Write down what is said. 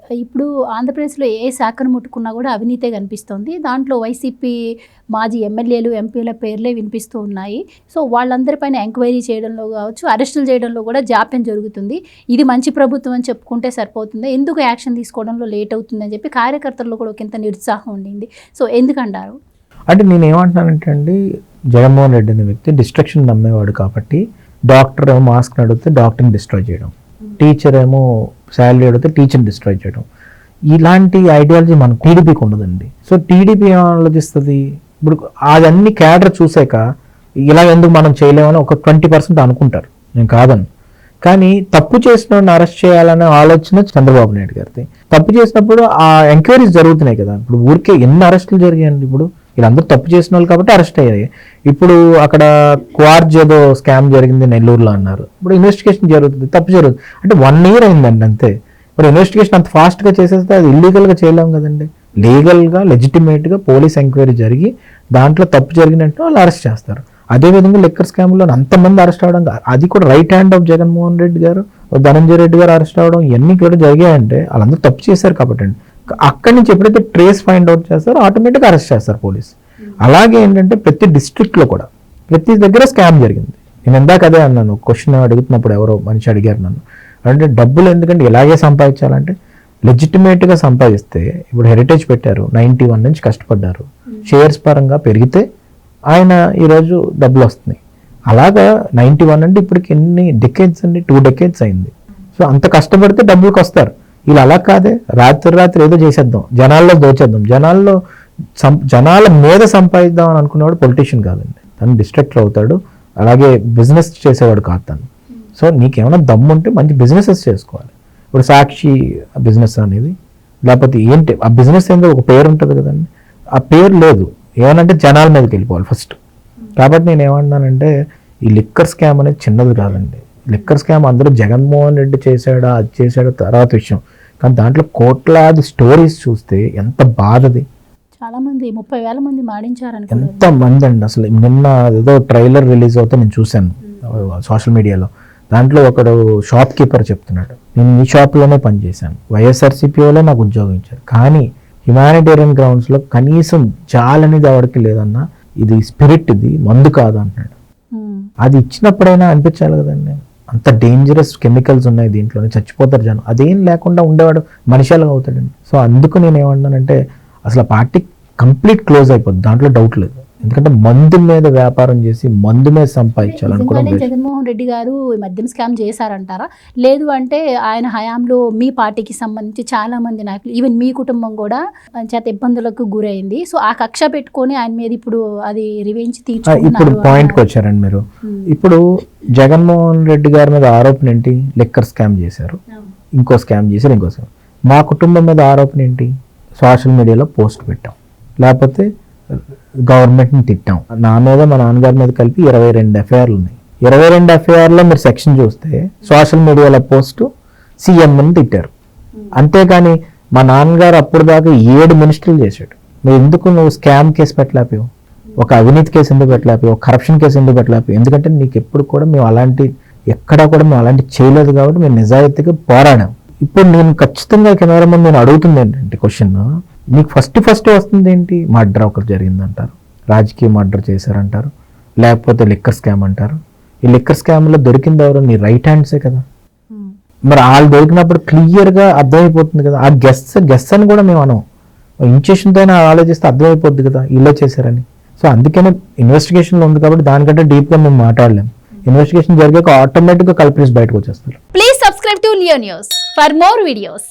ఇప్పుడు ఆంధ్రప్రదేశ్‌లో ఏ శాఖను ముట్టుకున్నా గూడా అవినీతే గనిపిస్తోంది. దాంట్లో వైసీపీ మాజీ ఎమ్మెల్యేలు, ఎంపీల పేర్లే వినిపిస్తూ ఉన్నాయి. సో, వాళ్ళందరి పైన ఎంక్వైరీ చేయడంలో గావచ్చు, అరెస్టులు చేయడంలో గూడా జాప్యం జరుగుతుంది. ఇది మంచి ప్రభుత్వం అని చెప్పుకుంటే సరిపోతుందా? ఎందుకు యాక్షన్ తీసుకోవడంలో లేట్ అవుతుందని చెప్పి కార్యకర్తల్లో కూడా ఒకంత నిరుత్సాహం ఉండింది. సో, ఎందుకంటారు? అంటే నేనేమంటున్నానంటే అండి, జగన్మోహన్ రెడ్డి అనే వ్యక్తి డిస్ట్రక్షన్ నమ్మేవాడు కాబట్టి, డాక్టర్ ఏమో మాస్క్ని అడిగితే డాక్టర్ని డిస్ట్రాయ్ చేయడం, టీచర్ ఏమో శాలరీ అడిగితే టీచర్ని డిస్ట్రాయ్ చేయడం, ఇలాంటి ఐడియాలజీ మన టీడీపీకి ఉండదండి. సో టీడీపీ ఏం ఆలోచిస్తుంది, ఇప్పుడు అదన్నీ క్యాడర్ చూసాక ఇలా ఎందుకు మనం చేయలేమని ఒక 20% అనుకుంటారు, నేను కాదని. కానీ తప్పు చేసిన వాడిని అరెస్ట్ చేయాలనే ఆలోచన చంద్రబాబు నాయుడు గారిది. తప్పు చేసినప్పుడు ఆ ఎంక్వైరీస్ జరుగుతున్నాయి కదా. ఇప్పుడు ఊరికే ఎన్ని అరెస్టులు జరిగాయండి, ఇప్పుడు వీళ్ళందరూ తప్పు చేసిన వాళ్ళు కాబట్టి అరెస్ట్ అయ్యాయి. ఇప్పుడు అక్కడ క్వార్జ్ ఏదో స్కామ్ జరిగింది నెల్లూరులో అన్నారు, ఇప్పుడు ఇన్వెస్టిగేషన్ జరుగుతుంది, తప్పు జరుగుతుంది అంటే 1 year అయిందండి అంతే. ఇప్పుడు ఇన్వెస్టిగేషన్ అంత ఫాస్ట్గా చేసేస్తే అది ఇల్లీగల్గా చేయలేము కదండి. లీగల్గా లెజిటిమేట్గా పోలీస్ ఎంక్వైరీ జరిగి దాంట్లో తప్పు జరిగినట్టు వాళ్ళు అరెస్ట్ చేస్తారు. అదేవిధంగా లిక్కర్ స్కామ్లో అంతమంది అరెస్ట్ అవ్వడం, అది కూడా right hand of Jaganmohan Reddy గారు, ధనంజయ రెడ్డి గారు అరెస్ట్ అవ్వడం, ఇవన్నీ కూడా జరిగాయంటే వాళ్ళందరూ తప్పు చేశారు కాబట్టి అండి. అక్కడి నుంచి ఎప్పుడైతే ట్రేస్ ఫైండ్ అవుట్ చేస్తారో ఆటోమేటిక్గా అరెస్ట్ చేస్తారు పోలీస్. అలాగే ఏంటంటే ప్రతి డిస్ట్రిక్ట్లో కూడా ప్రతి దగ్గర స్కామ్ జరిగింది. నేను ఇందాక అదే అన్నాను, క్వశ్చన్ అడుగుతున్నప్పుడు ఎవరో మనిషి అడిగారు నన్ను, అంటే డబ్బులు ఎందుకంటే ఇలాగే సంపాదించాలంటే లెజిటిమేట్గా సంపాదిస్తే, ఇప్పుడు హెరిటేజ్ పెట్టారు, 91 నుంచి కష్టపడ్డారు, షేర్స్ పరంగా పెరిగితే ఆయన ఈరోజు డబ్బులు వస్తున్నాయి. అలాగా 91 అంటే ఇప్పటికి ఎన్ని డెకేడ్స్ అండి, 2 decades అయింది. సో అంత కష్టపడితే డబ్బులకు వస్తారు. వీళ్ళు అలా కాదే, రాత్రి ఏదో చేసేద్దాం, జనాల్లో దోచేద్దాం, జనాల మీద సంపాదిద్దాం అని అనుకునేవాడు పొలిటీషియన్ కాదండి, తను డిస్ట్రాక్టర్ అవుతాడు. అలాగే బిజినెస్ చేసేవాడు కాదు తను. సో నీకేమైనా దమ్ము ఉంటే మంచి బిజినెసెస్ చేసుకోవాలి. ఇప్పుడు సాక్షి బిజినెస్ అనేది, లేకపోతే ఏంటి ఆ బిజినెస్ ఏంటో ఒక పేరు ఉంటుంది కదండి, ఆ పేరు లేదు, ఏమనంటే జనాల మీదకి వెళ్ళిపోవాలి ఫస్ట్. కాబట్టి నేను ఏమన్నానంటే ఈ లిక్కర్ స్కామ్ అనేది చిన్నది కాదండి. లిక్కర్ స్కామ్ అందరూ జగన్మోహన్ రెడ్డి చేశాడా అది చేశాడా తర్వాత విషయం, కానీ దాంట్లో కోట్లాది స్టోరీస్ చూస్తే ఎంత బాధది. చాలా మంది 30,000 మంది మాడించారు, ఎంత మంది అండి. అసలు నిన్న ఏదో ట్రైలర్ రిలీజ్ అవుతే నేను చూశాను సోషల్ మీడియాలో. దాంట్లో ఒకడు షాప్ కీపర్ చెప్తున్నాడు, నేను ఈ షాప్లోనే పనిచేశాను, వైఎస్ఆర్సీపీ వాళ్ళే నాకు ఉద్యోగం ఇచ్చారు, కానీ హ్యుమానిటేరియన్ గ్రౌండ్స్లో కనీసం జాలనేది ఎవరికి లేదన్నా, ఇది స్పిరిట్, ఇది మందు కాదు అంటున్నాడు. అది ఇచ్చినప్పుడైనా అనిపించాలి కదండి, అంత డేంజరస్ కెమికల్స్ ఉన్నాయి దీంట్లోనే, చచ్చిపోతారు జనం. అదేం లేకుండా ఉండేవాడు మనిషిలాగా అవుతాడండి. సో అందుకు నేను ఏమన్నానంటే అసలు ఆ పార్టీ కంప్లీట్ క్లోజ్ అయిపోద్ది, దాంట్లో డౌట్ లేదు. ఎందుకంటే మందు మీద వ్యాపారం చేసి మందు మీద సంపాదించాలనుకోవడం. జగన్మోహన్ రెడ్డి గారు మద్యం స్కామ్ చేశారంటారా? లేదు అంటే ఆయన హయాంలో మీ పార్టీకి సంబంధించి చాలా మంది నాయకులు, ఈవెన్ మీ కుటుంబం కూడా చేత ఇబ్బందులకు గురైంది, సో ఆ కక్ష పెట్టుకొని ఆయన మీద ఇప్పుడు అది రివెంజ్ తీర్చుకుంటున్నారు. ఇప్పుడు పాయింట్కి వచ్చారండి మీరు. ఇప్పుడు జగన్మోహన్ రెడ్డి గారి మీద ఆరోపణ ఏంటి, లిక్కర్ స్కామ్ చేశారు, ఇంకో స్కామ్ చేశారు, ఇంకో స్కామ్. మా కుటుంబం మీద ఆరోపణ ఏంటి, సోషల్ మీడియాలో పోస్ట్ పెట్టాం, లేకపోతే గవర్నమెంట్ని తిట్టాం. నా మీద మా నాన్నగారి మీద కలిపి 22 ఎఫ్ఐఆర్లు ఉన్నాయి. 22 ఎఫ్ఐఆర్లో మీరు సెక్షన్ చూస్తే సోషల్ మీడియాలో పోస్ట్ సీఎంని తిట్టారు. అంతేకాని మా నాన్నగారు అప్పుడు దాకా 7 మినిస్టర్లు చేశాడు. మీరు ఎందుకు నువ్వు స్కామ్ కేసు పెట్టలేకపోయావు, ఒక అవినీతి కేసు ఎందుకు పెట్టలేకపోయావు, ఒక కరప్షన్ కేసు ఎందుకు పెట్టలేకపోయావు? ఎందుకంటే నీకు ఎప్పుడు కూడా మేము అలాంటి ఎక్కడా కూడా మేము అలాంటి చేయలేదు కాబట్టి మేము నిజాయితీగా పోరాడాం. ఇప్పుడు నేను ఖచ్చితంగా కెమెరా ముందు నేను అడుగుతుంది ఏంటంటే క్వశ్చన్, మీకు ఫస్ట్ వస్తుంది ఏంటి, మర్డర్ ఒకటి జరిగిందంటారు, రాజకీయ మర్డర్ చేశారంటారు, లేకపోతే లిక్కర్ స్కామ్ అంటారు. ఈ లిక్కర్ స్కామ్లో దొరికింది ఎవరు, నీ రైట్ హ్యాండ్సే కదా. మరి వాళ్ళు దొరికినప్పుడు క్లియర్గా అర్థమైపోతుంది కదా. ఆ గెస్ అని కూడా మేము అనం, ఇంజెక్షన్తో అయినా ఆలోచిస్తే అర్థమైపోద్ది కదా ఇలా చేశారని. సో అందుకనే ఇన్వెస్టిగేషన్లో ఉంది కాబట్టి దానికంటే డీప్గా మేము మాట్లాడలేము. ఇన్వెస్టిగేషన్ జరిగాక ఆటోమేటిక్గా కల్ప్రిట్స్ బయటకు వచ్చేస్తారు. Please subscribe to Leo news for more videos.